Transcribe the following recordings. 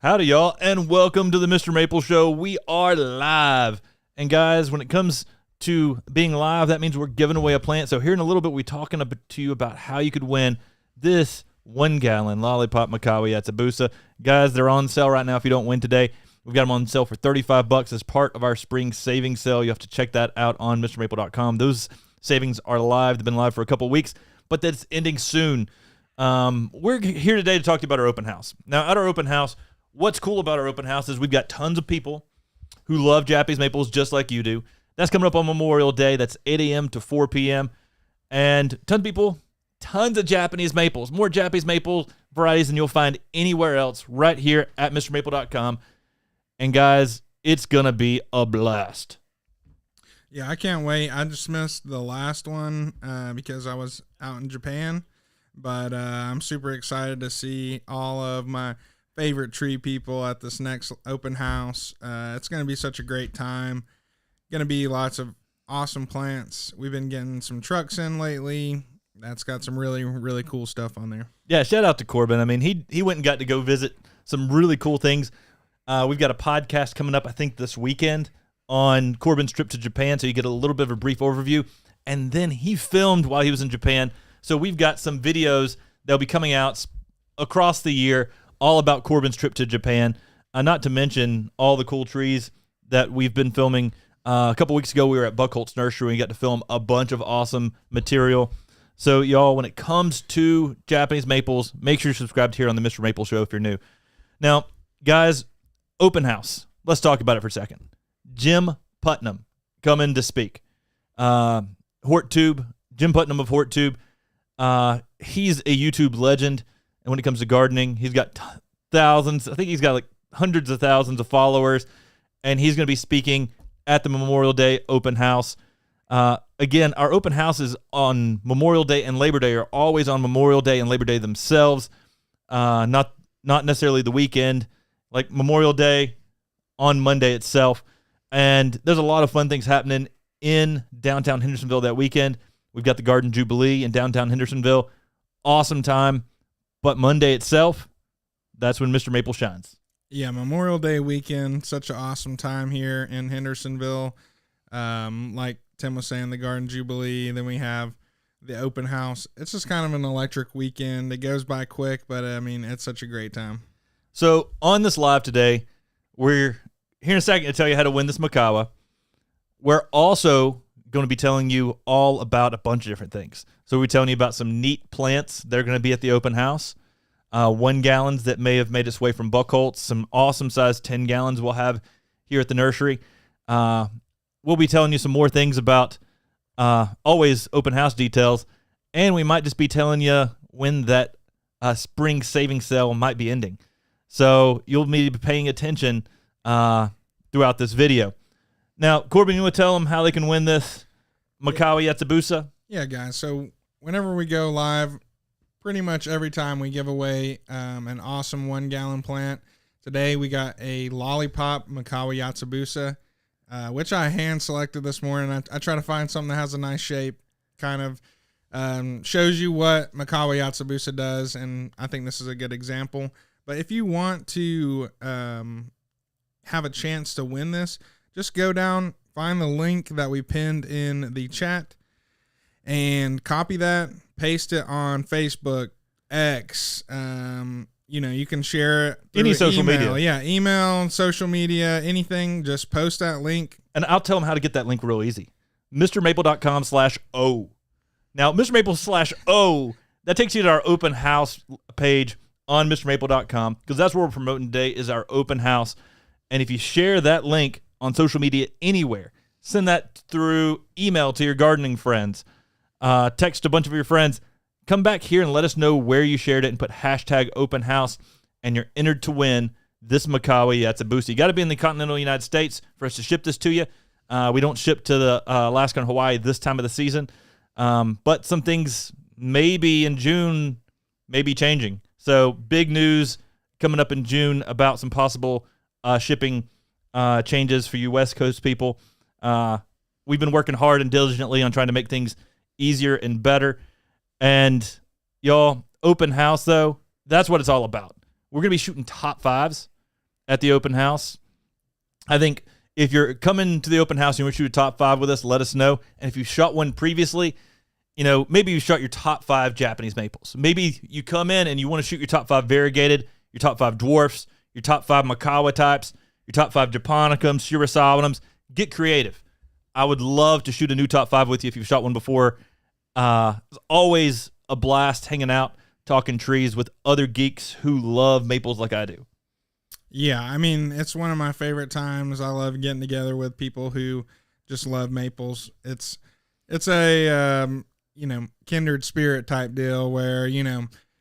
Howdy, y'all, and welcome to the Mr. Maple Show. We are live. And guys, when it comes to being live, that means we're giving away a plant. So here in a little bit, we're talking to you about how you could win this 1-gallon Lollipop Camellias Atsubusa. Guys, they're on sale right now if you don't win today. We've got them on sale for $35 as part of our spring savings sale. You have to check that out on MrMaple.com. Those savings are live. They've been live for a couple weeks, but that's ending soon. We're here today to talk to you about our open house. Now, at our open house, what's cool about our open house is we've got tons of people who love Japanese maples just like you do. That's coming up on Memorial Day. That's 8 a.m. to 4 p.m. And tons of people, tons of Japanese maples, more Japanese maple varieties than you'll find anywhere else right here at MrMaple.com. And guys, it's going to be a blast. Yeah, I can't wait. I just missed the last one because I was out in Japan. But I'm super excited to see all of my favorite tree people at this next open house. It's going to be such a great time. Going to be lots of awesome plants. We've been getting some trucks in lately. That's got some really, really cool stuff on there. Yeah, shout out to Corbin. I mean, he went and got to go visit some really cool things. We've got a podcast coming up, I think, this weekend on Corbin's trip to Japan, so you get a little bit of a brief overview. And then he filmed while he was in Japan. So we've got some videos that'll be coming out across the year all about Corbin's trip to Japan, not to mention all the cool trees that we've been filming. A couple weeks ago, we were at Buckholt's Nursery, and we got to film a bunch of awesome material. So, y'all, when it comes to Japanese maples, make sure you're subscribed here on the Mr. Maple Show if you're new. Now, guys, open house. Let's talk about it for a second. Jim Putnam coming to speak. HortTube, Jim Putnam of HortTube. He's a YouTube legend. And when it comes to gardening, he's got thousands. I think he's got like hundreds of thousands of followers. And he's going to be speaking at the Memorial Day open house. Again, our open houses on Memorial Day and Labor Day are always on Memorial Day and Labor Day themselves. Not necessarily the weekend, like Memorial Day on Monday itself. And there's a lot of fun things happening in downtown Hendersonville that weekend. We've got the Garden Jubilee in downtown Hendersonville. Awesome time. But Monday itself, that's when Mr. Maple shines. Yeah, Memorial Day weekend, such an awesome time here in Hendersonville. Like Tim was saying, the Garden Jubilee. Then we have the open house. It's just kind of an electric weekend. It goes by quick, but I mean, it's such a great time. So on this live today, we're here in a second to tell you how to win this Makawa. We're also going to be telling you all about a bunch of different things. So we're telling you about some neat plants that are going to be at the open house. 1 gallons that may have made its way from Buckholtz. Some awesome sized 10 gallons we'll have here at the nursery. We'll be telling you some more things about always open house details. And we might just be telling you when that spring savings sale might be ending. So you'll need to be paying attention throughout this video. Now, Corbin, you want to tell them how they can win this Camellias Atsubusa? Yeah, guys. So whenever we go live, pretty much every time we give away an awesome 1-gallon plant. Today we got a Lollipop Camellias Atsubusa, which I hand selected this morning. I try to find something that has a nice shape, kind of shows you what Camellias Atsubusa does, and I think this is a good example. But if you want to have a chance to win this, just go down, find the link that we pinned in the chat, and copy that, paste it on Facebook, X. You can share it through any social email. media. Yeah, email, social media, anything. Just post that link. And I'll tell them how to get that link real easy. MrMaple.com/O. Now, MrMaple/O, that takes you to our open house page on MrMaple.com, because that's where we're promoting today is our open house. And if you share that link on social media anywhere, send that through email to your gardening friends, text a bunch of your friends, come back here and let us know where you shared it and put hashtag open house, and you're entered to win this Camellias Atsubusa. You got to be in the continental United States for us to ship this to you. We don't ship to the Alaska and Hawaii this time of the season, but some things maybe in June may be changing. So big news coming up in June about some possible shipping changes for you West Coast people. We've been working hard and diligently on trying to make things easier and better. And y'all, open house, though, that's what it's all about. We're going to be shooting top fives at the open house. I think if you're coming to the open house and you want to shoot a top 5 with us, let us know. And if you shot one previously, maybe you shot your top 5 Japanese maples. Maybe you come in and you want to shoot your top 5 variegated, your top 5 dwarfs, your top 5 Makawa types, your top 5 Japonicums, Shirasawanums. Get creative. I would love to shoot a new top 5 with you if you've shot one before. It's always a blast hanging out, talking trees with other geeks who love maples like I do. Yeah, I mean, it's one of my favorite times. I love getting together with people who just love maples. It's a kindred spirit type deal where,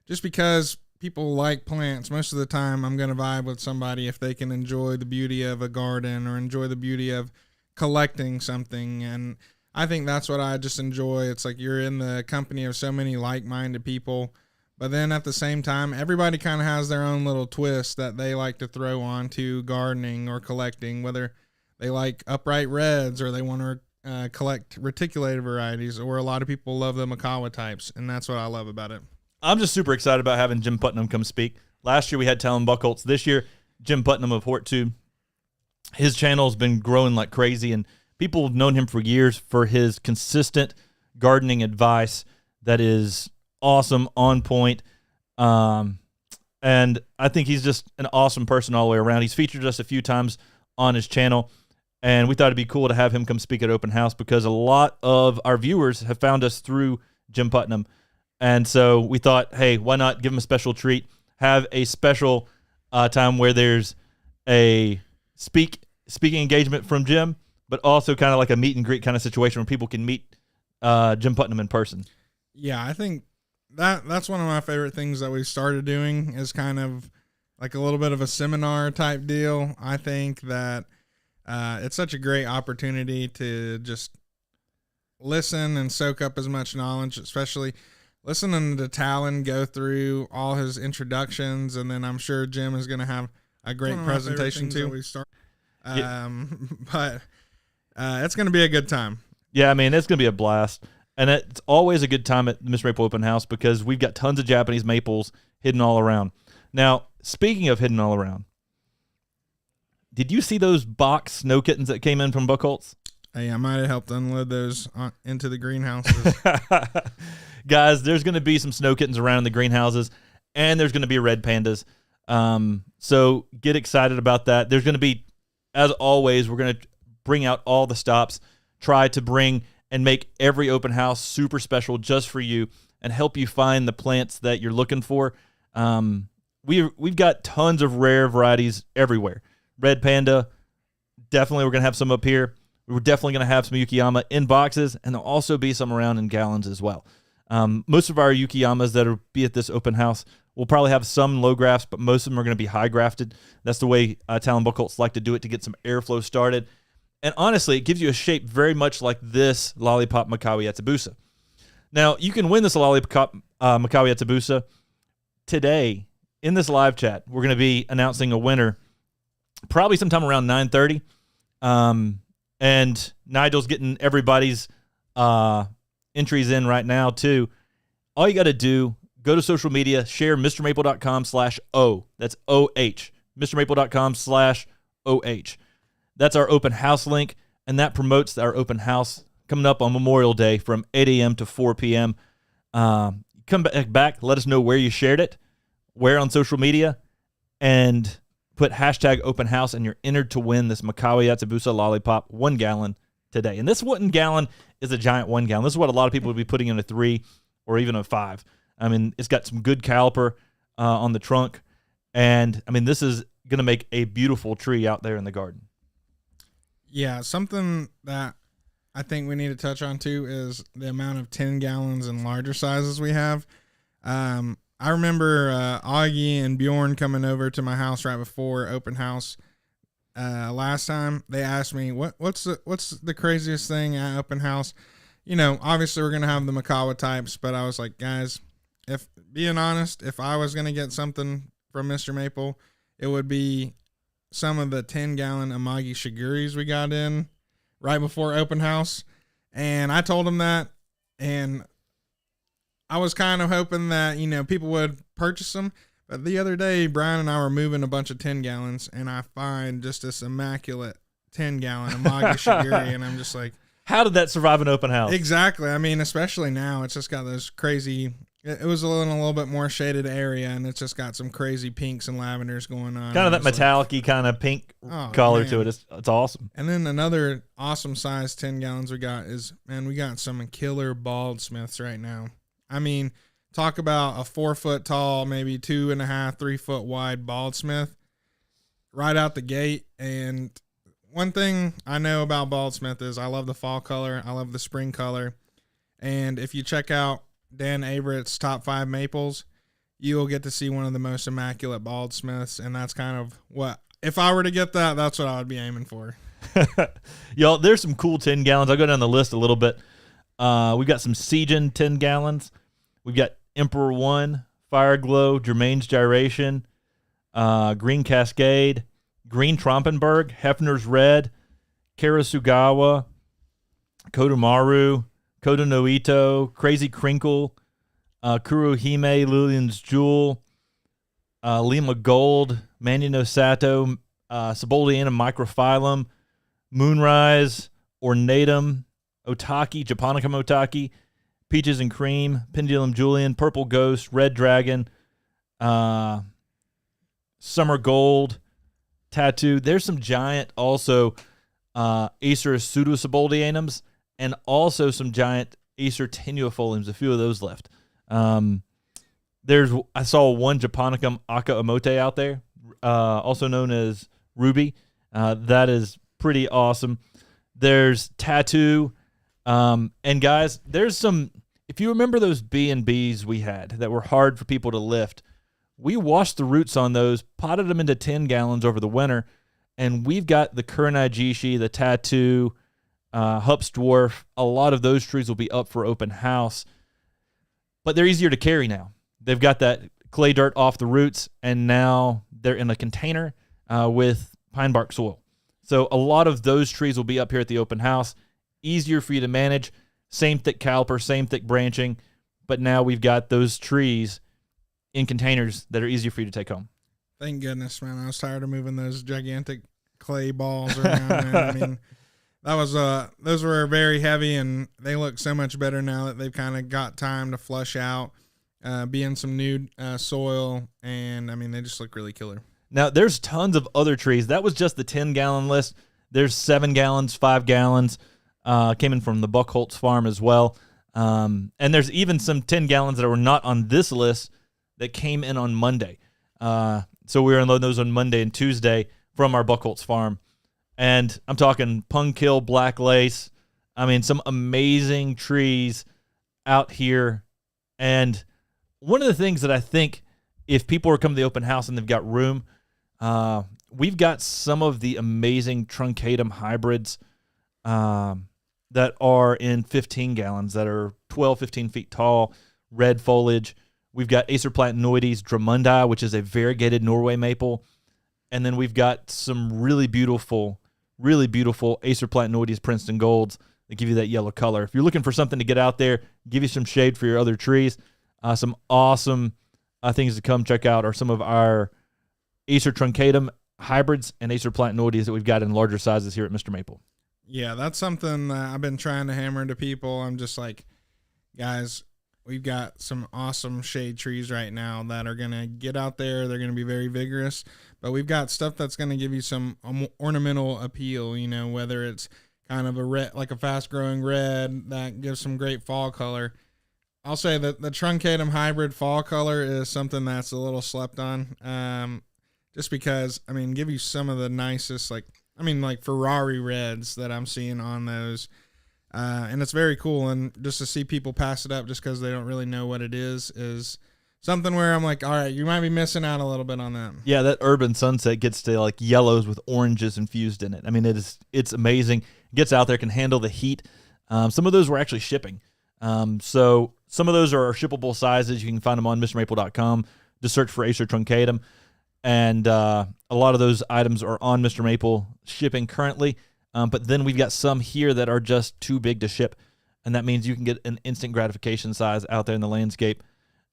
just because people like plants, most of the time I'm going to vibe with somebody if they can enjoy the beauty of a garden or enjoy the beauty of collecting something. And I think that's what I just enjoy. It's like you're in the company of so many like-minded people. But then at the same time, everybody kind of has their own little twist that they like to throw onto gardening or collecting, whether they like upright reds or they want to collect reticulated varieties, or a lot of people love the Makawa types, and that's what I love about it. I'm just super excited about having Jim Putnam come speak. Last year we had Talon Buchholz. This year, Jim Putnam of HortTube. His channel's been growing like crazy, and people have known him for years for his consistent gardening advice that is awesome, on point. And I think he's just an awesome person all the way around. He's featured us a few times on his channel, and we thought it'd be cool to have him come speak at Open House because a lot of our viewers have found us through Jim Putnam. And so we thought, hey, why not give him a special treat, have a special time where there's a speaking engagement from Jim, but also kind of like a meet and greet kind of situation where people can meet Jim Putnam in person. Yeah, I think that's one of my favorite things that we started doing is kind of like a little bit of a seminar type deal. I think that it's such a great opportunity to just listen and soak up as much knowledge, especially listening to Talon go through all his introductions, and then I'm sure Jim is going to have a great presentation too. But it's going to be a good time. Yeah, I mean, it's going to be a blast. And it's always a good time at the Mr. Maple Open House because we've got tons of Japanese maples hidden all around. Now, speaking of hidden all around, did you see those box snow kittens that came in from Buchholz? Hey, I might have helped unload those into the greenhouses. Guys, there's going to be some snow kittens around in the greenhouses, and there's going to be red pandas. So get excited about that. There's going to be, as always, we're going to bring out all the stops, try to bring and make every open house super special just for you and help you find the plants that you're looking for. We've got tons of rare varieties everywhere. Red panda, definitely we're going to have some up here. We're definitely going to have some Yukiyama in boxes, and there'll also be some around in gallons as well. Most of our Yukiyamas that will be at this open house will probably have some low grafts, but most of them are going to be high grafted. That's the way Talon Buchholz like to do it to get some airflow started. And honestly, it gives you a shape very much like this Lollipop Makawi Yatsubusa. Now, you can win this Lollipop Makawi Yatsubusa today in this live chat. We're going to be announcing a winner probably sometime around 9:30. And Nigel's getting everybody's entries in right now, too. All you got to do, go to social media, share MrMaple.com/O. That's OH. MrMaple.com/OH. That's our open house link, and that promotes our open house coming up on Memorial Day from 8 a.m. to 4 p.m. Come back, let us know where you shared it, where on social media, and put hashtag open house, and you're entered to win this Makawi Yatsubusa Lollipop 1 gallon today. And this 1 gallon is a giant 1 gallon. This is what a lot of people would be putting in a 3 or even a 5. I mean, it's got some good caliper on the trunk, and I mean, this is going to make a beautiful tree out there in the garden. Yeah, something that I think we need to touch on too is the amount of 10 gallons and larger sizes we have. I remember Augie and Bjorn coming over to my house right before open house last time. They asked me what's the craziest thing at open house. Obviously we're gonna have the Makawa types, but I was like, guys, if being honest, if I was gonna get something from Mr. Maple, it would be some of the 10-gallon Amagi Shiguris we got in right before open house. And I told him that, and I was kind of hoping that, people would purchase them. But the other day, Brian and I were moving a bunch of 10 gallons, and I find just this immaculate 10-gallon Amagi Shigiri, and I'm just like, how did that survive an open house? Exactly. I mean, especially now, it's just got those crazy. It was in a little bit more shaded area, and it's just got some crazy pinks and lavenders going on. Kind of that metallic-y kind of pink color to it. It's awesome. And then another awesome size 10 gallons we got is, man, we got some killer bald smiths right now. I mean, talk about a 4 foot tall, maybe 2.5, 3 foot wide bald smith right out the gate. And one thing I know about bald smith is I love the fall color. I love the spring color. And if you check out Dan Averett's top 5 maples, you will get to see one of the most immaculate bald smiths. And that's kind of what, if I were to get that, that's what I would be aiming for. Y'all, there's some cool 10 gallons. I'll go down the list a little bit. We've got some Siegen 10 gallons. We've got Emperor 1, Fire Glow, Germain's Gyration, Green Cascade, Green Trompenberg, Hefner's Red, Karasugawa, Kodomaru, Kodo no Ito, Crazy Crinkle, Kurohime, Lillian's Jewel, Lima Gold, Manino Sato, Saboldiana Microphyllum, Moonrise, Ornatum, Otaki, Japonicum Otaki, Peaches and Cream, Pendulum Julian, Purple Ghost, Red Dragon, Summer Gold, Tattoo. There's some giant also Acer Pseudosaboldianums and also some giant Acer Tenuifoliums, a few of those left. I saw one Japonicum Aka Omote out there, also known as Ruby. That is pretty awesome. There's Tattoo. And guys, there's some, if you remember those B&Bs we had that were hard for people to lift, we washed the roots on those, potted them into 10 gallons over the winter, and we've got the Kurenai Jishi, the Tattoo, Hups Dwarf. A lot of those trees will be up for open house, but they're easier to carry now. They've got that clay dirt off the roots, and now they're in a container with pine bark soil. So a lot of those trees will be up here at the open house. Easier for you to manage, same thick caliper, same thick branching, but now we've got those trees in containers that are easier for you to take home. Thank goodness, man. I was tired of moving those gigantic clay balls around, man. I mean, that was those were very heavy, and they look so much better now that they've kind of got time to flush out, be in some new soil, and I mean, they just look really killer. Now, there's tons of other trees. That was just the 10-gallon list. There's 7 gallons, 5 gallons. Came in from the Buckholtz farm as well. And there's even some 10 gallons that were not on this list that came in on Monday. So we were unloading those on Monday and Tuesday from our Buckholtz farm. And I'm talking Punkhill, Black Lace. I mean, some amazing trees out here. And one of the things that I think, if people are coming to the open house and they've got room, we've got some of the amazing truncatum hybrids that are in 15 gallons, that are 12, 15 feet tall, red foliage. We've got Acer Platanoides Dramundi, which is a variegated Norway maple. And then we've got some really beautiful Acer Platanoides Princeton Golds that give you that yellow color. If you're looking for something to get out there, give you some shade for your other trees, some awesome things to come check out are some of our Acer Truncatum hybrids and Acer Platanoides that we've got in larger sizes here at Mr. Maple. Yeah, that's something that I've been trying to hammer into people. I'm just like, guys, we've got some awesome shade trees right now that are going to get out there. They're going to be very vigorous, but we've got stuff that's going to give you some ornamental appeal, you know, whether it's kind of a red, like a fast growing red that gives some great fall color. I'll say that the Truncatum hybrid fall color is something that's a little slept on. Just because, I mean, give you some of the nicest, like Ferrari reds that I'm seeing on those. And it's very cool. And just to see people pass it up just because they don't really know what it is something where I'm like, all right, you might be missing out a little bit on that. Yeah, that urban sunset gets to like yellows with oranges infused in it. I mean, it's amazing. It gets out there, can handle the heat. Some of those we're actually shipping. So some of those are shippable sizes. You can find them on MrMaple.com. Just search for Acer Truncatum. And a lot of those items are on Mr. Maple shipping currently. But then we've got some here that are just too big to ship. And that means you can get an instant gratification size out there in the landscape.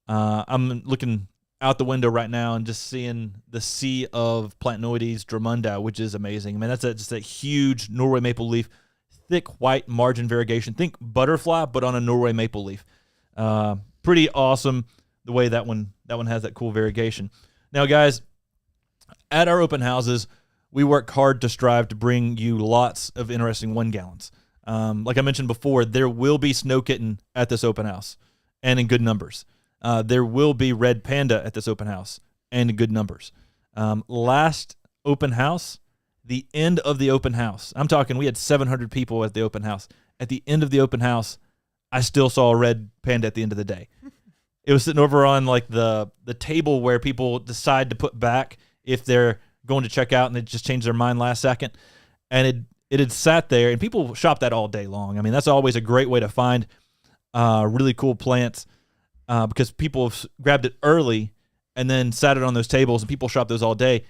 I'm looking out the window right now and just seeing the sea of Plantanoides Drummondii, which is amazing. I mean, that's just a huge Norway maple leaf, thick white margin variegation. Think butterfly, but on a Norway maple leaf. Pretty awesome the way that one has that cool variegation. Now, guys, at our open houses, we work hard to strive to bring you lots of interesting 1 gallons. Like I mentioned before, there will be snow kitten at this open house, and in good numbers. There will be red panda at this open house, and in good numbers. Last open house, the end of the open house, I'm talking we had 700 people at the open house. At the end of the open house, I still saw a red panda at the end of the day. It was sitting over on like the table where people decide to put back if they're going to check out and they just change their mind last second. And it had sat there, and people shop that all day long. I mean, that's always a great way to find really cool plants because people have grabbed it early and then sat it on those tables, and people shop those all day.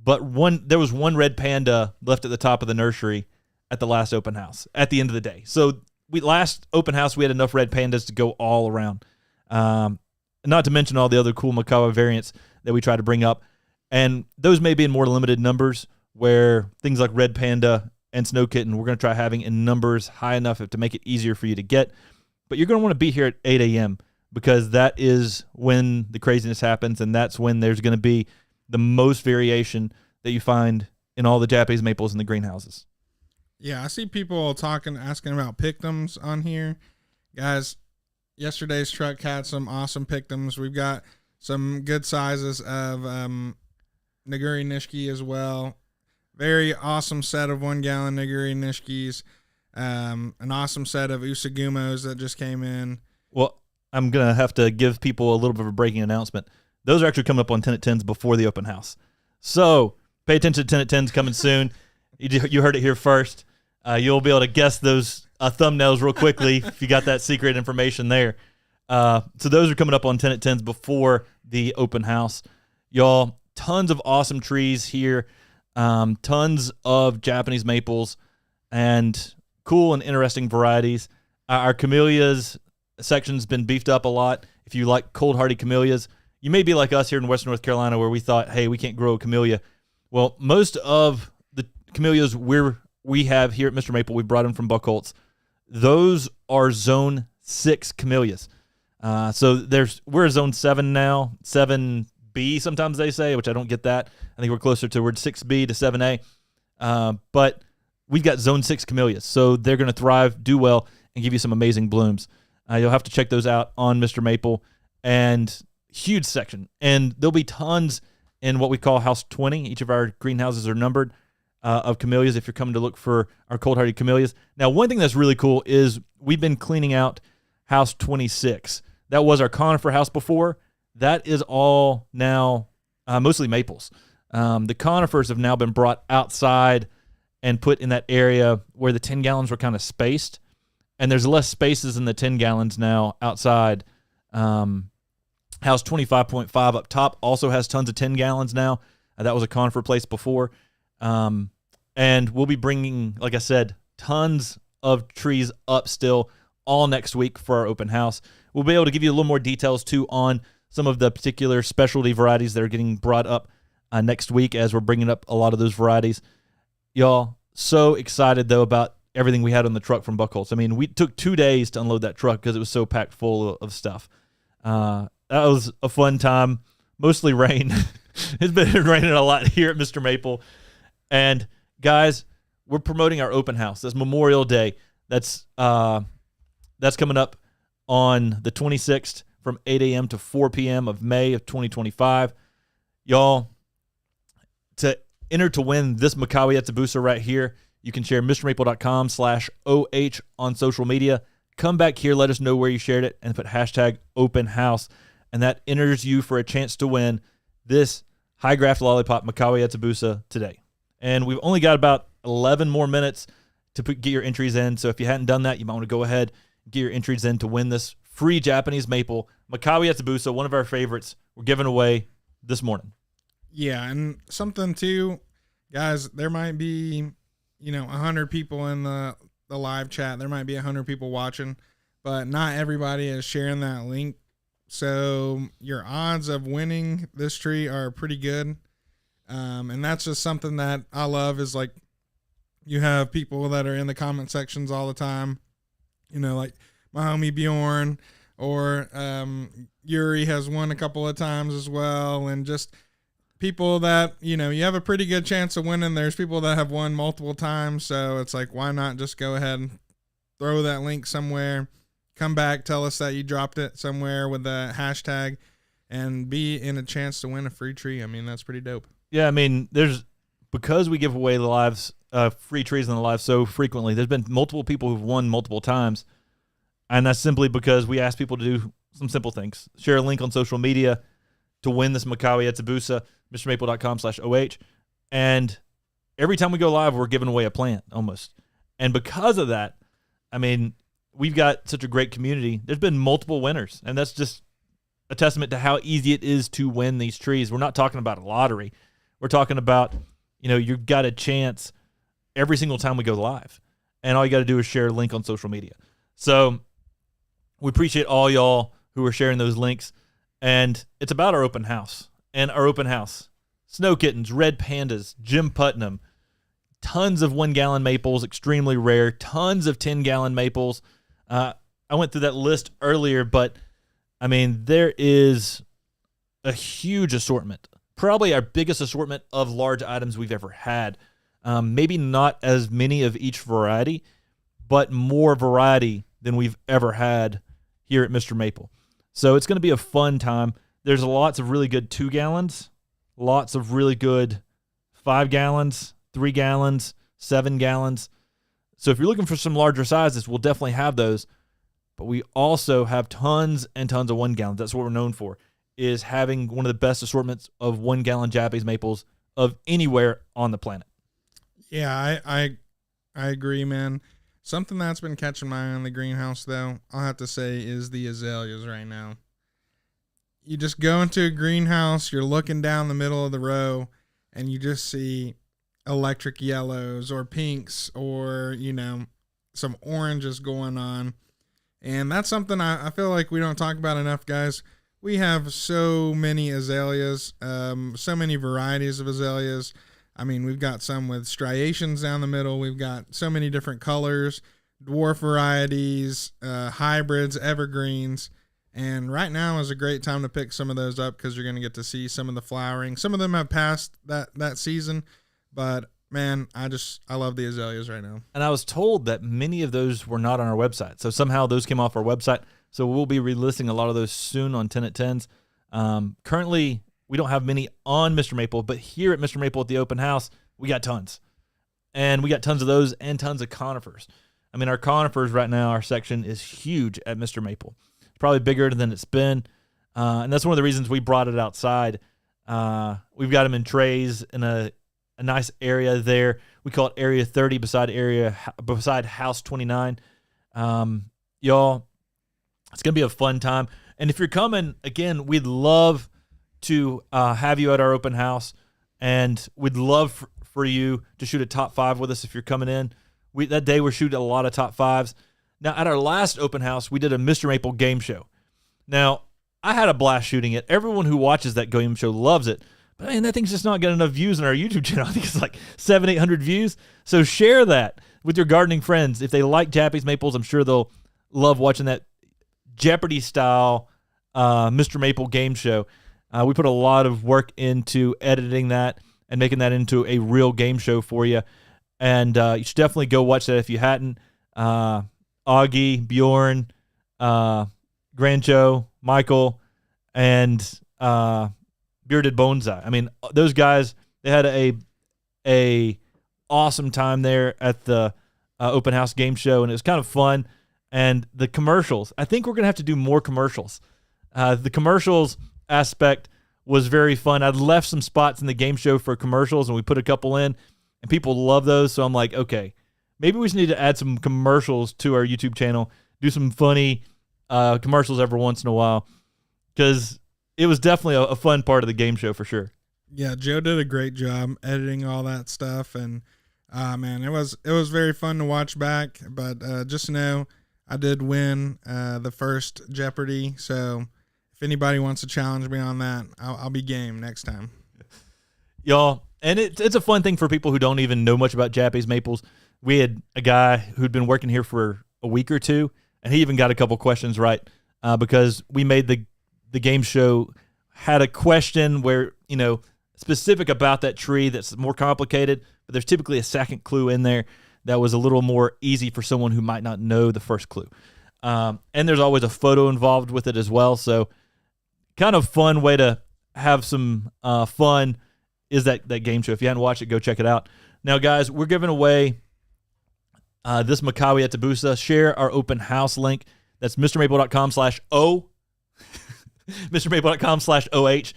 But there was one red panda left at the top of the nursery at the last open house at the end of the day. So last open house, we had enough red pandas to go all around. Not to mention all the other cool Macawa variants that we try to bring up. And those may be in more limited numbers, where things like red panda and snow kitten, we're going to try having in numbers high enough to make it easier for you to get. But you're going to want to be here at 8 a.m. because that is when the craziness happens, and that's when there's going to be the most variation that you find in all the Japanese maples in the greenhouses. Yeah, I see people asking about pictums on here. Guys, yesterday's truck had some awesome pictums. We've got some good sizes of Niguri Nishiki as well. Very awesome set of 1 gallon Niguri Nishikis. An awesome set of Usagumos that just came in. Well, I'm going to have to give people a little bit of a breaking announcement. Those are actually coming up on 10 at 10s before the open house. So pay attention to 10 at 10s coming soon. You heard it here first. You'll be able to guess those thumbnails real quickly if you got that secret information there. So those are coming up on 10 at 10s before the open house. Y'all, tons of awesome trees here. Tons of Japanese maples and cool and interesting varieties. Our camellias section's been beefed up a lot. If you like cold hardy camellias, you may be like us here in Western North Carolina where we thought, hey, we can't grow a camellia. Well, most of the camellias we have here at Mr. Maple, we brought in from Buckholtz. Those are zone 6 camellias. So we're zone 7 now, 7B sometimes they say, which I don't get that. I think we're closer to 6B to 7A. But we've got zone 6 camellias, so they're going to thrive, do well, and give you some amazing blooms. You'll have to check those out on Mr. Maple, and huge section. And there'll be tons in what we call House 20. Each of our greenhouses are numbered of camellias if you're coming to look for our cold hardy camellias. Now, one thing that's really cool is we've been cleaning out House 26. That was our conifer house before. That is all now mostly maples. The conifers have now been brought outside and put in that area where the 10 gallons were kind of spaced. And there's less spaces in the 10 gallons now outside. House 25.5 up top also has tons of 10 gallons now. That was a conifer place before. And we'll be bringing, like I said, tons of trees up still all next week for our open house. We'll be able to give you a little more details, too, on some of the particular specialty varieties that are getting brought up next week as we're bringing up a lot of those varieties. Y'all, so excited, though, about everything we had on the truck from Buckholtz. I mean, we took 2 days to unload that truck because it was so packed full of stuff. That was a fun time. Mostly rain. It's been raining a lot here at Mr. Maple. And, guys, we're promoting our open house. That's Memorial Day. That's coming up on the 26th from 8 a.m. to 4 p.m. of May of 2025. Y'all, to enter to win this Macawa Yetsubusa right here, you can share MrMaple.com/OH on social media. Come back here, let us know where you shared it, and put hashtag open house. And that enters you for a chance to win this high graft lollipop Macawa Yetsubusa today. And we've only got about 11 more minutes to get your entries in. So if you hadn't done that, you might want to go ahead and get your entries in to win this free Japanese maple Macawa Yetsubusa, one of our favorites. We're giving away this morning. Yeah, and something too, guys, there might be 100 people in the live chat. There might be 100 people watching, but not everybody is sharing that link. So your odds of winning this tree are pretty good. And that's just something that I love is like you have people that are in the comment sections all the time, like my homie Bjorn or Yuri has won a couple of times as well. And just people that, you have a pretty good chance of winning. There's people that have won multiple times. So it's like, why not just go ahead and throw that link somewhere, come back, tell us that you dropped it somewhere with the hashtag and be in a chance to win a free tree. I mean, that's pretty dope. Yeah, I mean, because we give away the lives, free trees in the live so frequently, there's been multiple people who've won multiple times, and that's simply because we ask people to do some simple things. Share a link on social media to win this Macawi Etsabusa, MrMaple.com/OH, and every time we go live, we're giving away a plant, almost. And because of that, I mean, we've got such a great community. There's been multiple winners, and that's just a testament to how easy it is to win these trees. We're not talking about a lottery. We're talking about, you've got a chance every single time we go live. And all you got to do is share a link on social media. So we appreciate all y'all who are sharing those links. And it's about our open house. And our open house, Snow Kittens, Red Pandas, Jim Putnam, tons of 1 gallon maples, extremely rare, tons of 10-gallon maples. I went through that list earlier, but I mean, there is a huge assortment. Probably our biggest assortment of large items we've ever had. Maybe not as many of each variety, but more variety than we've ever had here at Mr. Maple. So it's going to be a fun time. There's lots of really good 2 gallons, lots of really good 5 gallons, 3 gallons, 7 gallons. So if you're looking for some larger sizes, we'll definitely have those. But we also have tons and tons of 1 gallons. That's what we're known for, is having one of the best assortments of 1 gallon Japanese maples of anywhere on the planet. Yeah, I agree, man. Something that's been catching my eye in the greenhouse, though, I'll have to say, is the azaleas right now. You just go into a greenhouse, you're looking down the middle of the row, and you just see electric yellows or pinks or, some oranges going on. And that's something I feel like we don't talk about enough, guys. We have so many azaleas, so many varieties of azaleas. I mean, we've got some with striations down the middle. We've got so many different colors, dwarf varieties, hybrids, evergreens. And right now is a great time to pick some of those up because you're going to get to see some of the flowering. Some of them have passed that season, but man, I love the azaleas right now. And I was told that many of those were not on our website. So somehow those came off our website. So we'll be relisting a lot of those soon on 10 at 10s. Currently, we don't have many on Mr. Maple, but here at Mr. Maple at the open house, we got tons. And we got tons of those and tons of conifers. I mean, our conifers right now, our section is huge at Mr. Maple. It's probably bigger than it's been. And that's one of the reasons we brought it outside. We've got them in trays in a nice area there. We call it Area 30 beside House 29. Y'all, it's going to be a fun time. And if you're coming, again, we'd love to have you at our open house. And we'd love for you to shoot a top 5 with us if you're coming in. That day we're shooting a lot of top 5s. Now, at our last open house, we did a Mr. Maple game show. Now, I had a blast shooting it. Everyone who watches that game show loves it. But, man, that thing's just not getting enough views on our YouTube channel. I think it's like 700-800 views. So share that with your gardening friends. If they like Japanese maples, I'm sure they'll love watching that Jeopardy-style Mr. Maple game show. We put a lot of work into editing that and making that into a real game show for you. And you should definitely go watch that if you hadn't. Augie, Bjorn, Grancho, Michael, and Bearded Bonsai. I mean, those guys, they had a awesome time there at the open house game show, and it was kind of fun. And the commercials, I think we're going to have to do more commercials. The commercials aspect was very fun. I'd left some spots in the game show for commercials, and we put a couple in, and people love those. So I'm like, okay, maybe we just need to add some commercials to our YouTube channel, do some funny commercials every once in a while, because it was definitely a fun part of the game show for sure. Yeah, Joe did a great job editing all that stuff, and man, it was very fun to watch back. But just know I did win the first Jeopardy, so if anybody wants to challenge me on that, I'll be game next time. Y'all, and it's a fun thing for people who don't even know much about Japanese maples. We had a guy who'd been working here for a week or two, and he even got a couple questions right because we made the game show had a question where, specific about that tree that's more complicated, but there's typically a second clue in there that was a little more easy for someone who might not know the first clue. And there's always a photo involved with it as well, so kind of fun way to have some fun is that game show. If you haven't watched it, go check it out. Now, guys, we're giving away this Makawi at Tabusa. Share our open house link. That's mrmaple.com/O. mrmaple.com/OH.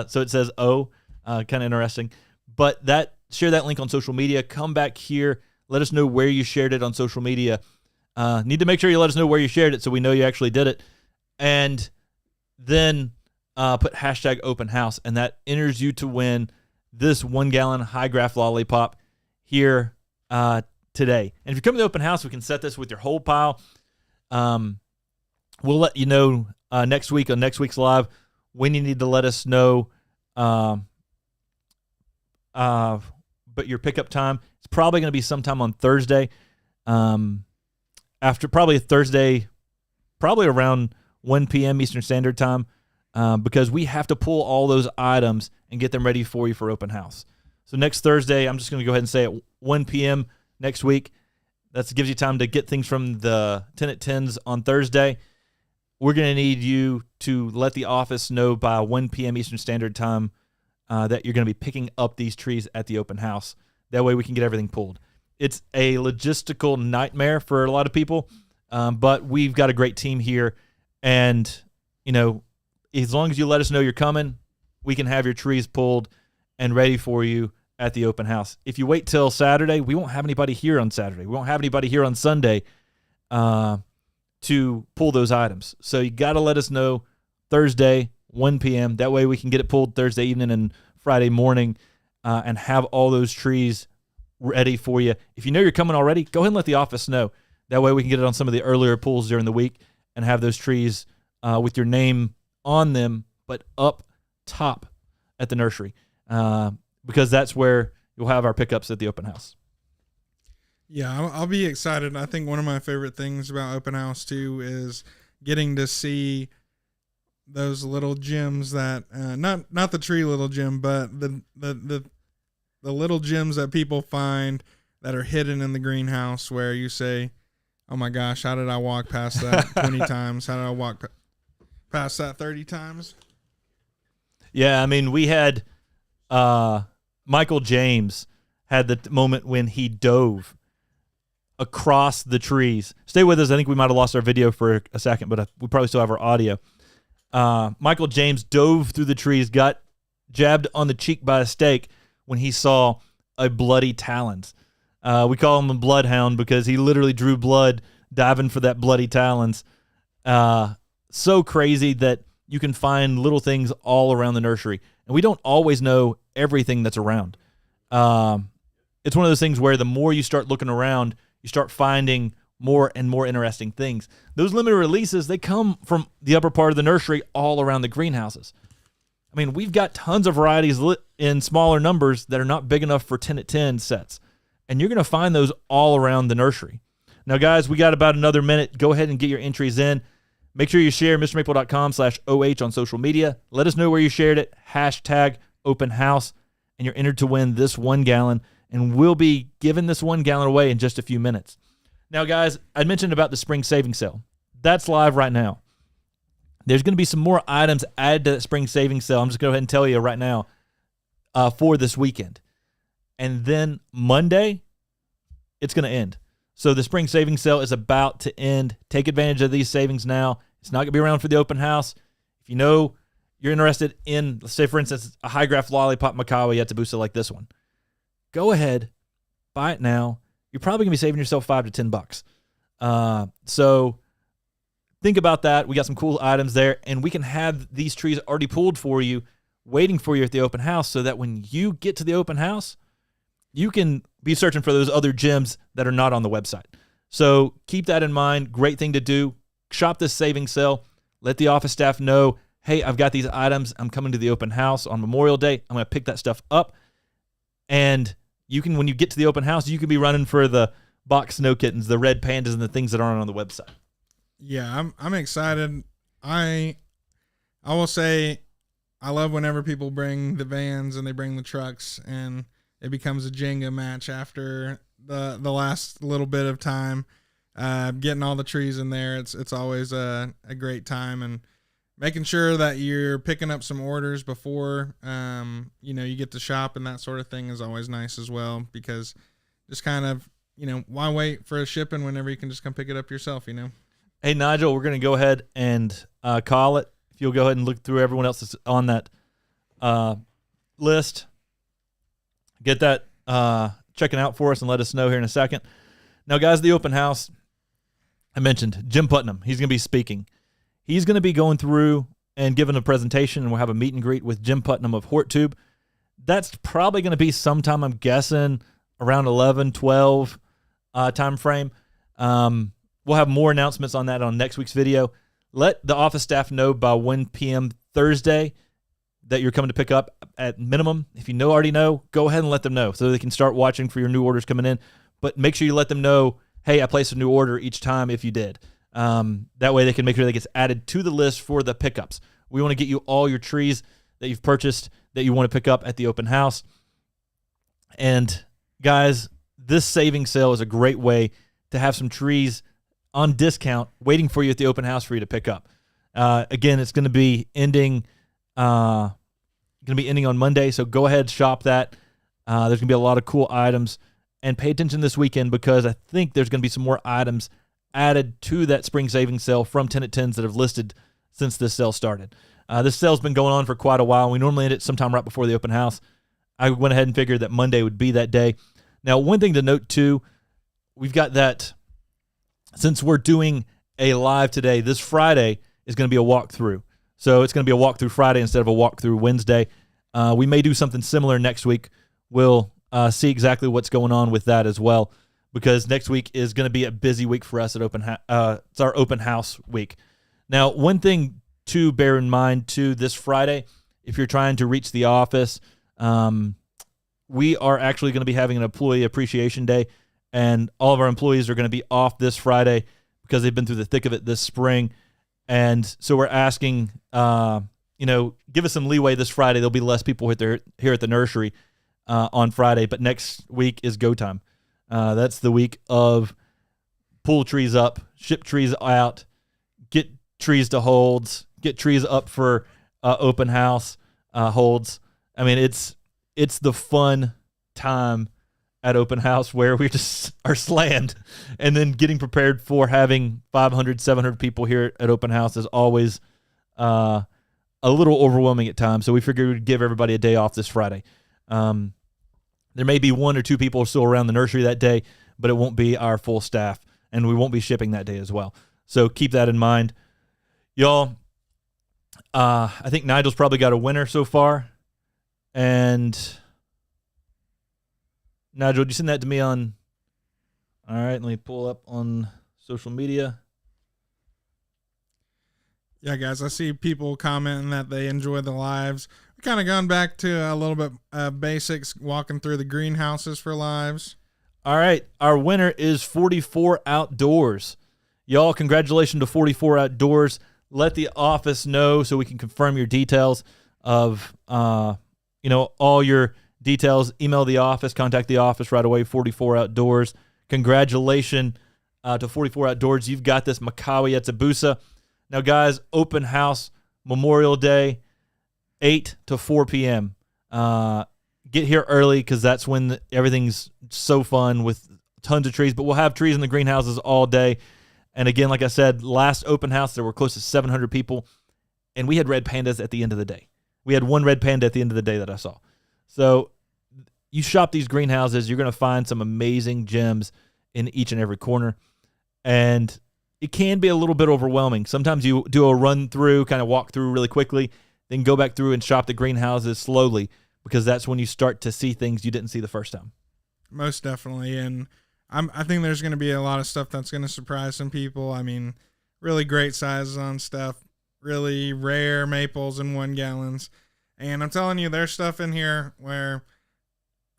So it says O. Kind of interesting. But share that link on social media. Come back here. Let us know where you shared it on social media. Need to make sure you let us know where you shared it so we know you actually did it. And then put hashtag open house, and that enters you to win this 1 gallon high graph lollipop here today. And if you come to the open house, we can set this with your whole pile. We'll let you know next week on next week's live when you need to let us know but your pickup time. It's probably going to be sometime on Thursday. After probably Thursday, probably around 1 p.m. Eastern Standard Time, because we have to pull all those items and get them ready for you for open house. So next Thursday, I'm just going to go ahead and say at 1 p.m. next week. That gives you time to get things from the 10 at 10s on Thursday. We're going to need you to let the office know by 1 p.m. Eastern Standard Time that you're going to be picking up these trees at the open house. That way we can get everything pulled. It's a logistical nightmare for a lot of people, but we've got a great team here. And, as long as you let us know you're coming, we can have your trees pulled and ready for you at the open house. If you wait till Saturday, we won't have anybody here on Saturday. We won't have anybody here on Sunday to pull those items. So you got to let us know Thursday, 1 p.m. That way we can get it pulled Thursday evening and Friday morning and have all those trees ready for you. If you know you're coming already, go ahead and let the office know. That way we can get it on some of the earlier pulls during the week and have those trees with your name on them, but up top at the nursery, because that's where you'll have our pickups at the open house. Yeah, I'll be excited. I think one of my favorite things about open house too is getting to see those little gems that not the tree little gem, but the little gems that people find that are hidden in the greenhouse where you say, oh my gosh, how did I walk past that 20 times? How did I walk past that 30 times? Yeah, I mean, we had Michael James had the moment when he dove across the trees. Stay with us. I think we might have lost our video for a second, but we probably still have our audio. Michael James dove through the trees, got jabbed on the cheek by a stake when he saw a bloody talons. We call him a bloodhound because he literally drew blood diving for that bloody talons. So crazy that you can find little things all around the nursery. And we don't always know everything that's around. It's one of those things where the more you start looking around, you start finding more and more interesting things. Those limited releases, they come from the upper part of the nursery all around the greenhouses. I mean, we've got tons of varieties in smaller numbers that are not big enough for 10 at 10 sets. And you're going to find those all around the nursery. Now, guys, we got about another minute. Go ahead and get your entries in. Make sure you share mrmaple.com/OH on social media. Let us know where you shared it. Hashtag open house. And you're entered to win this 1 gallon. And we'll be giving this 1 gallon away in just a few minutes. Now, guys, I mentioned about the spring savings sale. That's live right now. There's going to be some more items added to that spring savings sale. I'm just going to go ahead and tell you right now for this weekend. And then Monday, it's going to end. So the spring savings sale is about to end. Take advantage of these savings now. It's not going to be around for the open house. If you know you're interested in, let's say, for instance, a high graph lollipop Makawi at Tabusa like this one, go ahead, buy it now. You're probably going to be saving yourself $5 to $10. So think about that. We got some cool items there, and we can have these trees already pulled for you, waiting for you at the open house so that when you get to the open house, you can be searching for those other gems that are not on the website. So keep that in mind. Great thing to do. Shop this savings sale. Let the office staff know, hey, I've got these items. I'm coming to the open house on Memorial Day. I'm going to pick that stuff up. And you can, when you get to the open house, you can be running for the box snow kittens, the red pandas, and the things that aren't on the website. Yeah, I'm excited. I will say I love whenever people bring the vans and they bring the trucks and it becomes a Jenga match after the last little bit of time. Getting all the trees in there, it's always a great time, and making sure that you're picking up some orders before you get to shop and that sort of thing is always nice as well, because just kind of, why wait for a shipping whenever you can just come pick it up yourself, Hey, Nigel, we're going to go ahead and call it. If you'll go ahead and look through everyone else that's on that list, get that checking out for us and let us know here in a second. Now, guys, the open house, I mentioned Jim Putnam. He's going to be speaking. He's going to be going through and giving a presentation, and we'll have a meet and greet with Jim Putnam of HortTube. That's probably going to be sometime, I'm guessing, around 11, 12 time frame. We'll have more announcements on that on next week's video. Let the office staff know by 1 p.m. Thursday that you're coming to pick up at minimum. If you already know, go ahead and let them know so they can start watching for your new orders coming in. But make sure you let them know, hey, I placed a new order each time if you did. That way they can make sure that gets added to the list for the pickups. We want to get you all your trees that you've purchased that you want to pick up at the open house. And guys, this saving sale is a great way to have some trees on discount waiting for you at the open house for you to pick up. Again, it's going to be ending on Monday, so go ahead, shop that. There's going to be a lot of cool items, and pay attention this weekend because I think there's going to be some more items added to that spring savings sale from 10 at 10s that have listed since this sale started. This sale's been going on for quite a while. We normally end it sometime right before the open house. I went ahead and figured that Monday would be that day. Now, one thing to note too, we've got that. Since we're doing a live today, this Friday is going to be a walkthrough. So it's going to be a walkthrough Friday instead of a walkthrough Wednesday. We may do something similar next week. We'll see exactly what's going on with that as well, because next week is going to be a busy week for us at it's our open house week. Now, one thing to bear in mind too, this Friday, if you're trying to reach the office, we are actually going to be having an employee appreciation day. And all of our employees are going to be off this Friday because they've been through the thick of it this spring. And so we're asking, give us some leeway this Friday. There'll be less people here at the nursery on Friday, but next week is go time. That's the week of pull trees up, ship trees out, get trees to holds, get trees up for open house holds. I mean, it's the fun time at open house where we just are slammed, and then getting prepared for having 500, 700 people here at open house is always a little overwhelming at times. So we figured we'd give everybody a day off this Friday. There may be 1 or 2 people still around the nursery that day, but it won't be our full staff, and we won't be shipping that day as well. So keep that in mind. Y'all, I think Nigel's probably got a winner so far, and Nigel, did you send that to me on? All right, let me pull up on social media. Yeah, guys, I see people commenting that they enjoy the lives. We're kind of going back to a little bit basics, walking through the greenhouses for lives. All right, our winner is 44 Outdoors. Y'all, congratulations to 44 Outdoors. Let the office know so we can confirm your details of, all your details. Email the office, contact the office right away, 44 Outdoors. Congratulations to 44 Outdoors. You've got this Camellias Tzabusa. Now, guys, open house, Memorial Day, 8 to 4 p.m. Get here early because that's when everything's so fun with tons of trees. But we'll have trees in the greenhouses all day. And again, like I said, last open house, there were close to 700 people. And we had red pandas at the end of the day. We had 1 red panda at the end of the day that I saw. So you shop these greenhouses, you're going to find some amazing gems in each and every corner. And it can be a little bit overwhelming. Sometimes you do a run through, kind of walk through really quickly, then go back through and shop the greenhouses slowly, because that's when you start to see things you didn't see the first time. Most definitely. And I think there's going to be a lot of stuff that's going to surprise some people. I mean, really great sizes on stuff, really rare maples in 1 gallons. And I'm telling you, there's stuff in here where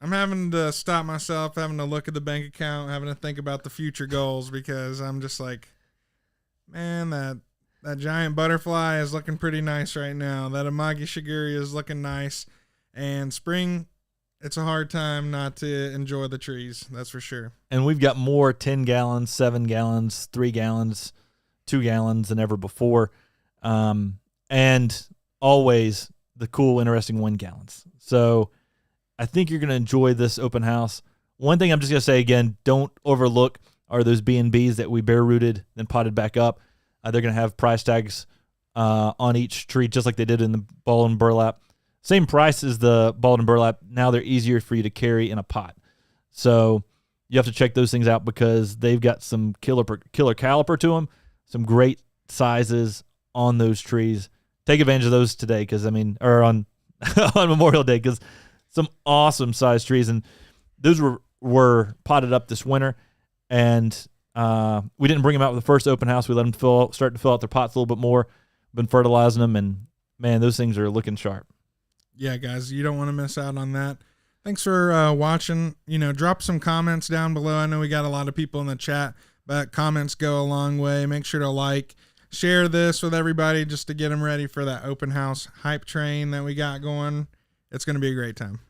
I'm having to stop myself, having to look at the bank account, having to think about the future goals, because I'm just like, man, that giant butterfly is looking pretty nice right now. That Amagi shiguri is looking nice. And spring, it's a hard time not to enjoy the trees. That's for sure. And we've got more 10 gallons, 7 gallons, 3 gallons, 2 gallons than ever before. And always the cool, interesting 1 gallons. So I think you're going to enjoy this open house. One thing I'm just going to say again, don't overlook are those B&Bs that we bare rooted, then potted back up. They're going to have price tags on each tree, just like they did in the ball and burlap. Same price as the ball and burlap. Now they're easier for you to carry in a pot. So you have to check those things out because they've got some killer caliper to them, some great sizes on those trees. Take advantage of those today or on Memorial Day, because some awesome sized trees. And those were potted up this winter. And we didn't bring them out with the first open house. We let them start to fill out their pots a little bit more. Been fertilizing them, and man, those things are looking sharp. Yeah, guys, you don't want to miss out on that. Thanks for watching. Drop some comments down below. I know we got a lot of people in the chat, but comments go a long way. Make sure to share this with everybody just to get them ready for that open house hype train that we got going. It's going to be a great time.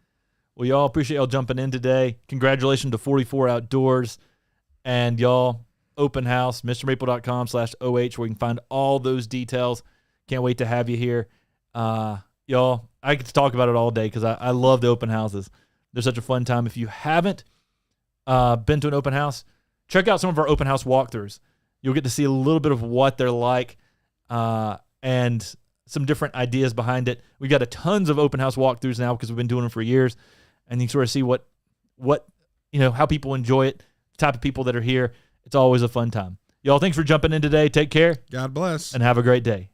Well, y'all, appreciate y'all jumping in today. Congratulations to 44 Outdoors. And y'all, open house, mrmaple.com/OH, where you can find all those details. Can't wait to have you here. Y'all, I get to talk about it all day because I love the open houses. They're such a fun time. If you haven't been to an open house, check out some of our open house walkthroughs. You'll get to see a little bit of what they're like and some different ideas behind it. We've got tons of open house walkthroughs now because we've been doing them for years. And you can sort of see what how people enjoy it, the type of people that are here. It's always a fun time. Y'all, thanks for jumping in today. Take care. God bless. And have a great day.